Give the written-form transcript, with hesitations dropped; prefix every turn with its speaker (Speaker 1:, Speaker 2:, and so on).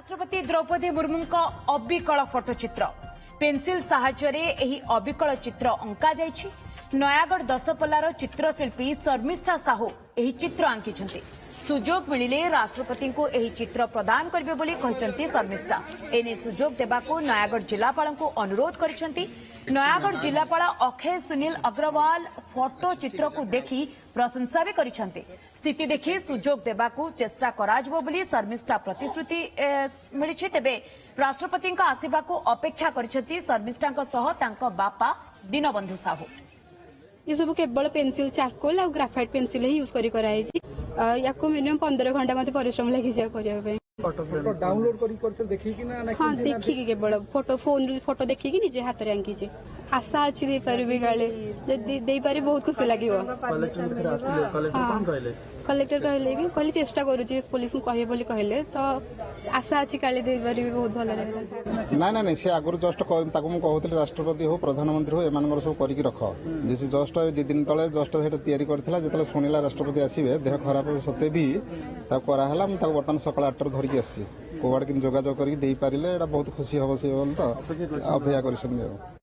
Speaker 1: राष्ट्रपति द्रौपदी मुर्मू अविकल फोटोचित्र पेन्सिल साहाय्य एही अविकल चित्र अंका जाइछि। नयागढ़ दशपल्लार चित्रशिल्पी शर्मिष्ठा साहू एही चित्र आंकिछन्ति। सुजोग मिलिले राष्ट्रपति को एही चित्र प्रदान करिबे बोली कहिसन्ति शर्मिष्ठा। एने सुजोग देबाको नयागढ़ जिलापाल को अनुरोध करिसन्ति। नयागढ़ जिलापाल अक्षय सुनील अग्रवाल फोटो चित्र को देखि प्रशंसा भी करिसन्ति। स्थिति देखि सुजोग देबाको चेष्टा कराजिबो बोली शर्मिष्ठा प्रतिश्रुति मिलिछि। तेबे राष्ट्रपति आसिबाको अपेक्षा करिसन्ति शर्मिष्ठाଙ୍କ सह तांको बापा दीनबंधु साहू।
Speaker 2: ये सब केवल पेंसिल चारकोल और ग्राफाइट पेंसिल ही यूज करी कराई या मिनिमम 15 घंटा मत परिश्रम लगी जा करबे।
Speaker 3: फोटो डाउनलोड करी देखि कि ना
Speaker 2: हां देखि कि केवल फोटो फोन फोटो देखि कि निजे हाथ रे आंकी जे आशा अछि दे परबे गाले जदी देई पारे बहुत खुशी लागिवो। कलेक्टर कहले कि कहले चेष्टा करू जे पुलिस को कहे बोली कहले तो आशा अछि काले देई पारे बहुत भलो लागला।
Speaker 4: ना ना से आगुर जस्ट ताको मु कहउतले राष्ट्रपति हो प्रधानमंत्री हो एमानकर सब करी कि रख जे जस्ट 2 दिन तळे जस्ट हेटा तयारी करथिला जेतले सुनिला राष्ट्रपति आसीबे देह खराब सते भी ता करा हला हम ता बर्तन सकाळ 8 धरिक आसी कोवाड किन जोगाजोग करी देई पारिले एटा बहुत खुशी होबो से बोल तो अपेक्षा करिसन।